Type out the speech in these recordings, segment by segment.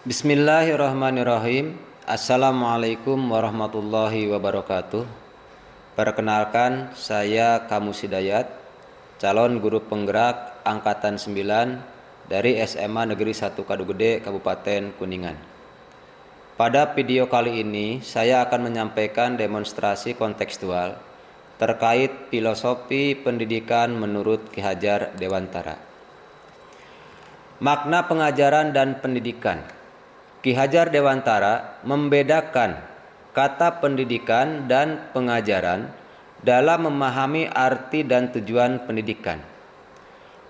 Bismillahirrahmanirrahim. Assalamualaikum warahmatullahi wabarakatuh. Perkenalkan, saya Kamus Hidayat, calon guru penggerak Angkatan 9 dari SMA Negeri 1 Kadugede, Kabupaten Kuningan. Pada video kali ini, saya akan menyampaikan demonstrasi kontekstual terkait filosofi pendidikan menurut Ki Hajar Dewantara. Makna pengajaran dan pendidikan. Ki Hajar Dewantara membedakan kata pendidikan dan pengajaran dalam memahami arti dan tujuan pendidikan.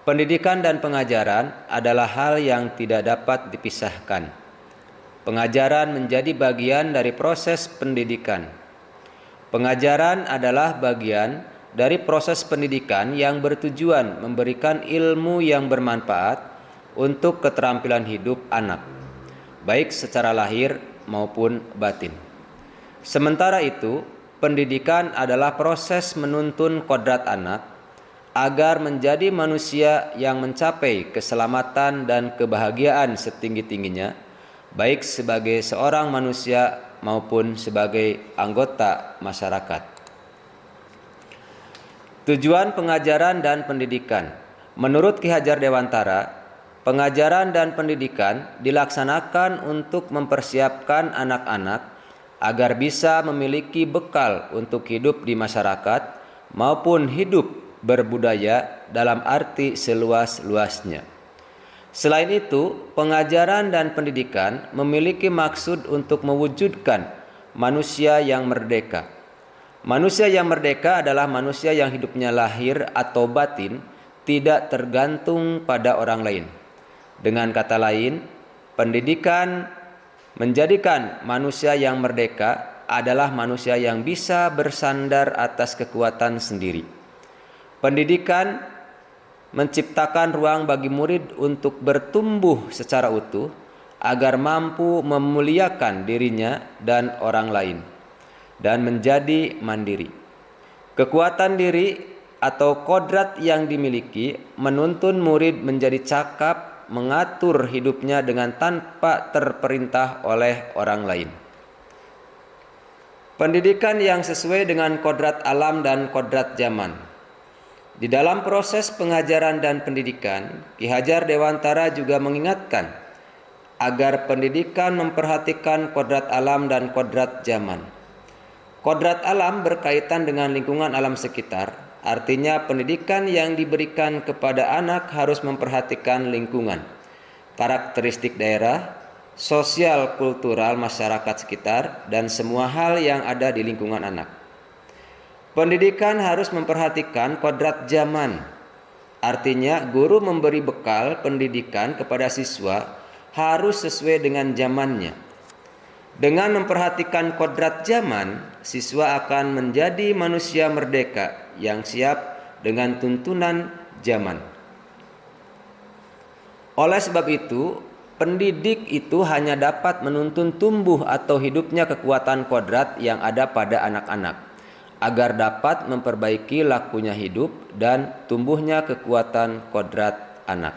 Pendidikan dan pengajaran adalah hal yang tidak dapat dipisahkan. Pengajaran menjadi bagian dari proses pendidikan. Pengajaran adalah bagian dari proses pendidikan yang bertujuan memberikan ilmu yang bermanfaat untuk keterampilan hidup anak, baik secara lahir maupun batin. Sementara itu, pendidikan adalah proses menuntun kodrat anak agar menjadi manusia yang mencapai keselamatan dan kebahagiaan setinggi-tingginya, baik sebagai seorang manusia maupun sebagai anggota masyarakat. Tujuan pengajaran dan pendidikan. Menurut Ki Hajar Dewantara, pengajaran dan pendidikan dilaksanakan untuk mempersiapkan anak-anak agar bisa memiliki bekal untuk hidup di masyarakat maupun hidup berbudaya dalam arti seluas-luasnya. Selain itu, pengajaran dan pendidikan memiliki maksud untuk mewujudkan manusia yang merdeka. Manusia yang merdeka adalah manusia yang hidupnya lahir atau batin tidak tergantung pada orang lain. Dengan kata lain, pendidikan menjadikan manusia yang merdeka adalah manusia yang bisa bersandar atas kekuatan sendiri. Pendidikan menciptakan ruang bagi murid untuk bertumbuh secara utuh agar mampu memuliakan dirinya dan orang lain dan menjadi mandiri. Kekuatan diri atau kodrat yang dimiliki menuntun murid menjadi cakap mengatur hidupnya dengan tanpa terperintah oleh orang lain. Pendidikan yang sesuai dengan kodrat alam dan kodrat zaman. Di dalam proses pengajaran dan pendidikan, Ki Hajar Dewantara juga mengingatkan agar pendidikan memperhatikan kodrat alam dan kodrat zaman. Kodrat alam berkaitan dengan lingkungan alam sekitar, artinya pendidikan yang diberikan kepada anak harus memperhatikan lingkungan, karakteristik daerah, sosial kultural masyarakat sekitar, dan semua hal yang ada di lingkungan anak. Pendidikan harus memperhatikan kodrat zaman, artinya guru memberi bekal pendidikan kepada siswa harus sesuai dengan zamannya. Dengan memperhatikan kodrat zaman, siswa akan menjadi manusia merdeka yang siap dengan tuntunan zaman. Oleh sebab itu, pendidik itu hanya dapat menuntun tumbuh atau hidupnya kekuatan kodrat yang ada pada anak-anak, agar dapat memperbaiki lakunya hidup dan tumbuhnya kekuatan kodrat anak.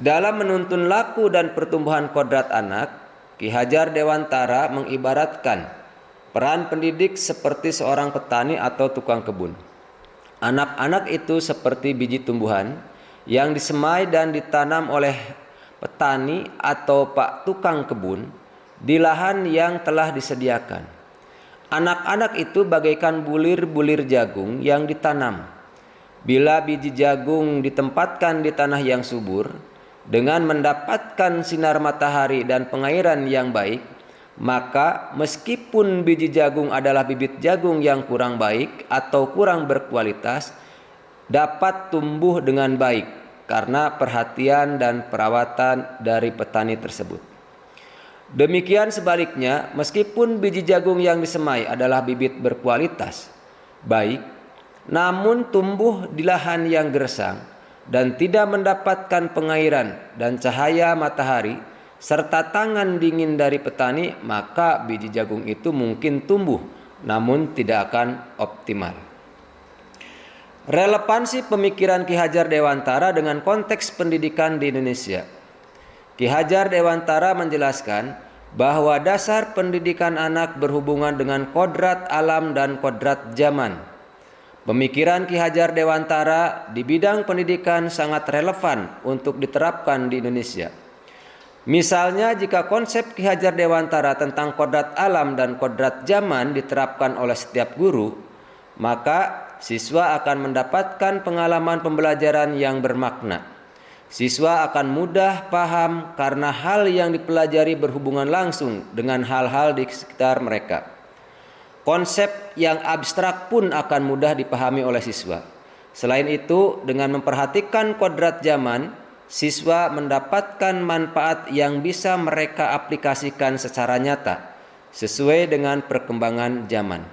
Dalam menuntun laku dan pertumbuhan kodrat anak, Ki Hajar Dewantara mengibaratkan peran pendidik seperti seorang petani atau tukang kebun. Anak-anak itu seperti biji tumbuhan yang disemai dan ditanam oleh petani atau pak tukang kebun di lahan yang telah disediakan. Anak-anak itu bagaikan bulir-bulir jagung yang ditanam. Bila biji jagung ditempatkan di tanah yang subur, dengan mendapatkan sinar matahari dan pengairan yang baik, maka meskipun biji jagung adalah bibit jagung yang kurang baik atau kurang berkualitas, dapat tumbuh dengan baik karena perhatian dan perawatan dari petani tersebut. Demikian sebaliknya, meskipun biji jagung yang disemai adalah bibit berkualitas baik, namun tumbuh di lahan yang gersang dan tidak mendapatkan pengairan dan cahaya matahari serta tangan dingin dari petani, maka biji jagung itu mungkin tumbuh namun tidak akan optimal. Relevansi pemikiran Ki Hajar Dewantara dengan konteks pendidikan di Indonesia. Ki Hajar Dewantara menjelaskan bahwa dasar pendidikan anak berhubungan dengan kodrat alam dan kodrat zaman. Pemikiran Ki Hajar Dewantara di bidang pendidikan sangat relevan untuk diterapkan di Indonesia. Misalnya jika konsep Ki Hajar Dewantara tentang kodrat alam dan kodrat zaman diterapkan oleh setiap guru, maka siswa akan mendapatkan pengalaman pembelajaran yang bermakna. Siswa akan mudah paham karena hal yang dipelajari berhubungan langsung dengan hal-hal di sekitar mereka. Konsep yang abstrak pun akan mudah dipahami oleh siswa. Selain itu, dengan memperhatikan kodrat zaman, siswa mendapatkan manfaat yang bisa mereka aplikasikan secara nyata, sesuai dengan perkembangan zaman.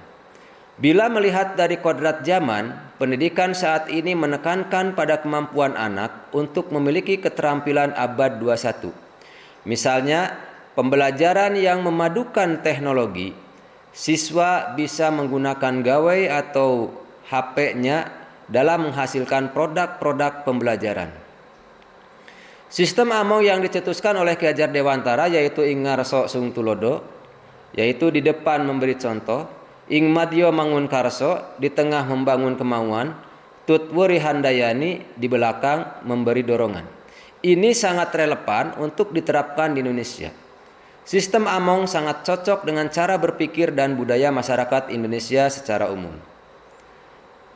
Bila melihat dari kodrat zaman, pendidikan saat ini menekankan pada kemampuan anak untuk memiliki keterampilan abad 21. Misalnya, pembelajaran yang memadukan teknologi, siswa bisa menggunakan gawai atau HP-nya dalam menghasilkan produk-produk pembelajaran. Sistem among yang dicetuskan oleh Ki Hajar Dewantara yaitu Ingarso Sung Tulodo, yaitu di depan memberi contoh, Ing Madyo Mangun Karso di tengah membangun kemauan, Tutwuri Handayani di belakang memberi dorongan. Ini sangat relevan untuk diterapkan di Indonesia. Sistem among sangat cocok dengan cara berpikir dan budaya masyarakat Indonesia secara umum.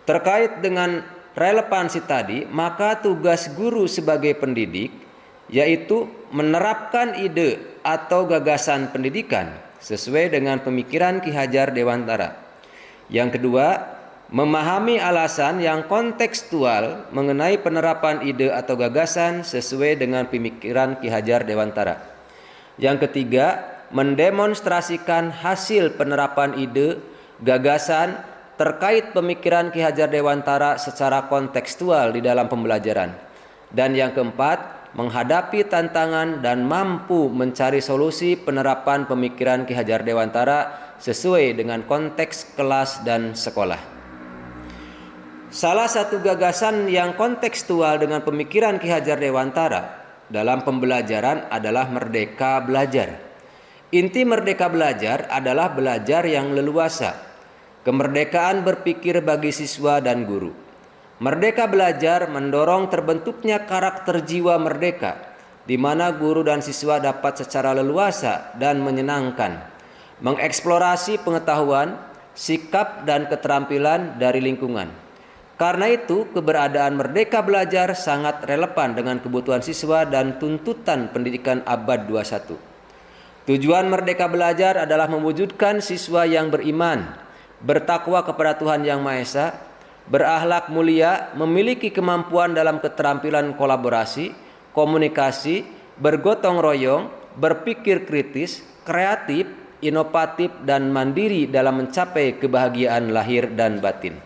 Terkait dengan relevansi tadi, maka tugas guru sebagai pendidik yaitu menerapkan ide atau gagasan pendidikan sesuai dengan pemikiran Ki Hajar Dewantara. Yang kedua, memahami alasan yang kontekstual mengenai penerapan ide atau gagasan sesuai dengan pemikiran Ki Hajar Dewantara. Yang ketiga, mendemonstrasikan hasil penerapan ide, gagasan terkait pemikiran Ki Hajar Dewantara secara kontekstual di dalam pembelajaran. Dan yang keempat, menghadapi tantangan dan mampu mencari solusi penerapan pemikiran Ki Hajar Dewantara sesuai dengan konteks kelas dan sekolah. Salah satu gagasan yang kontekstual dengan pemikiran Ki Hajar Dewantara dalam pembelajaran adalah merdeka belajar. Inti merdeka belajar adalah belajar yang leluasa, kemerdekaan berpikir bagi siswa dan guru. Merdeka belajar mendorong terbentuknya karakter jiwa merdeka, di mana guru dan siswa dapat secara leluasa dan menyenangkan mengeksplorasi pengetahuan, sikap, dan keterampilan dari lingkungan. Karena itu, keberadaan merdeka belajar sangat relevan dengan kebutuhan siswa dan tuntutan pendidikan abad 21. Tujuan merdeka belajar adalah mewujudkan siswa yang beriman, bertakwa kepada Tuhan Yang Maha Esa, berakhlak mulia, memiliki kemampuan dalam keterampilan kolaborasi, komunikasi, bergotong royong, berpikir kritis, kreatif, inovatif, dan mandiri dalam mencapai kebahagiaan lahir dan batin.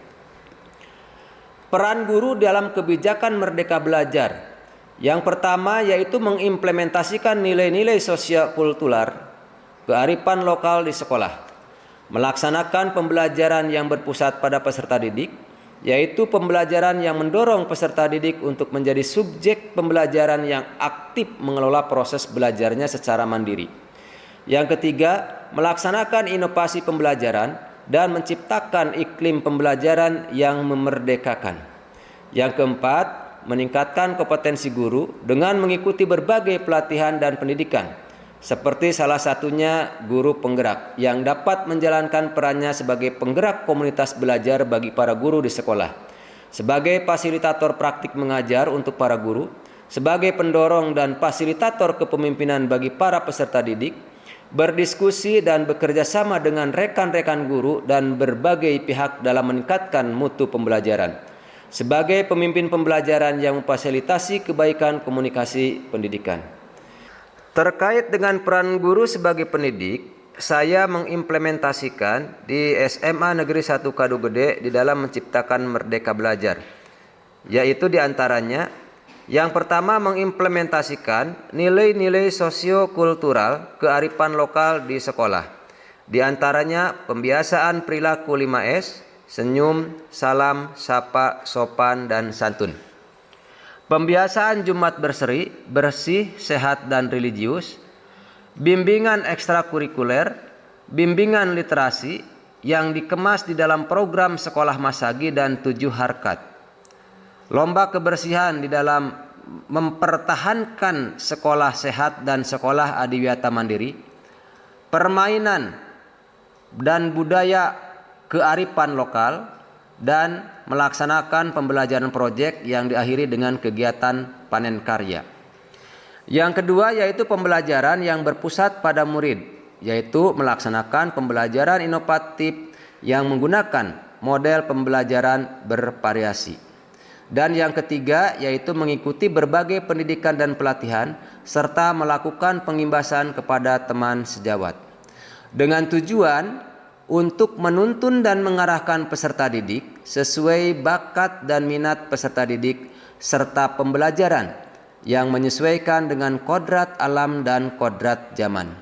Peran guru dalam kebijakan merdeka belajar. Yang pertama yaitu mengimplementasikan nilai-nilai sosio-kultural, kearifan lokal di sekolah. Melaksanakan pembelajaran yang berpusat pada peserta didik, yaitu pembelajaran yang mendorong peserta didik untuk menjadi subjek pembelajaran yang aktif mengelola proses belajarnya secara mandiri. Yang ketiga, melaksanakan inovasi pembelajaran dan menciptakan iklim pembelajaran yang memerdekakan. Yang keempat, meningkatkan kompetensi guru dengan mengikuti berbagai pelatihan dan pendidikan, seperti salah satunya guru penggerak yang dapat menjalankan perannya sebagai penggerak komunitas belajar bagi para guru di sekolah, sebagai fasilitator praktik mengajar untuk para guru, sebagai pendorong dan fasilitator kepemimpinan bagi para peserta didik, berdiskusi dan bekerja sama dengan rekan-rekan guru dan berbagai pihak dalam meningkatkan mutu pembelajaran, sebagai pemimpin pembelajaran yang memfasilitasi kebaikan komunikasi pendidikan. Terkait dengan peran guru sebagai pendidik, saya mengimplementasikan di SMA Negeri 1 Kadu Gede di dalam menciptakan merdeka belajar, yaitu diantaranya yang pertama mengimplementasikan nilai-nilai sosio-kultural kearifan lokal di sekolah, diantaranya pembiasaan perilaku 5S, senyum, salam, sapa, sopan, dan santun. pembiasaan Jumat berseri, bersih, sehat, dan religius, bimbingan ekstrakurikuler, bimbingan literasi yang dikemas di dalam program sekolah Masagi dan 7 harkat, lomba kebersihan di dalam mempertahankan sekolah sehat dan sekolah adiwiyata mandiri, permainan dan budaya kearifan lokal, dan melaksanakan pembelajaran proyek yang diakhiri dengan kegiatan panen karya. Yang kedua yaitu pembelajaran yang berpusat pada murid, yaitu melaksanakan pembelajaran inovatif yang menggunakan model pembelajaran bervariasi. Dan yang ketiga yaitu mengikuti berbagai pendidikan dan pelatihan serta melakukan pengimbasan kepada teman sejawat. Dengan tujuan untuk menuntun dan mengarahkan peserta didik sesuai bakat dan minat peserta didik serta pembelajaran yang menyesuaikan dengan kodrat alam dan kodrat zaman.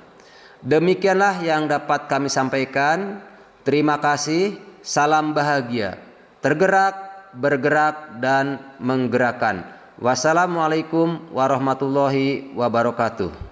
Demikianlah yang dapat kami sampaikan. Terima kasih. Salam bahagia. Tergerak, bergerak, dan menggerakkan. Wassalamualaikum warahmatullahi wabarakatuh.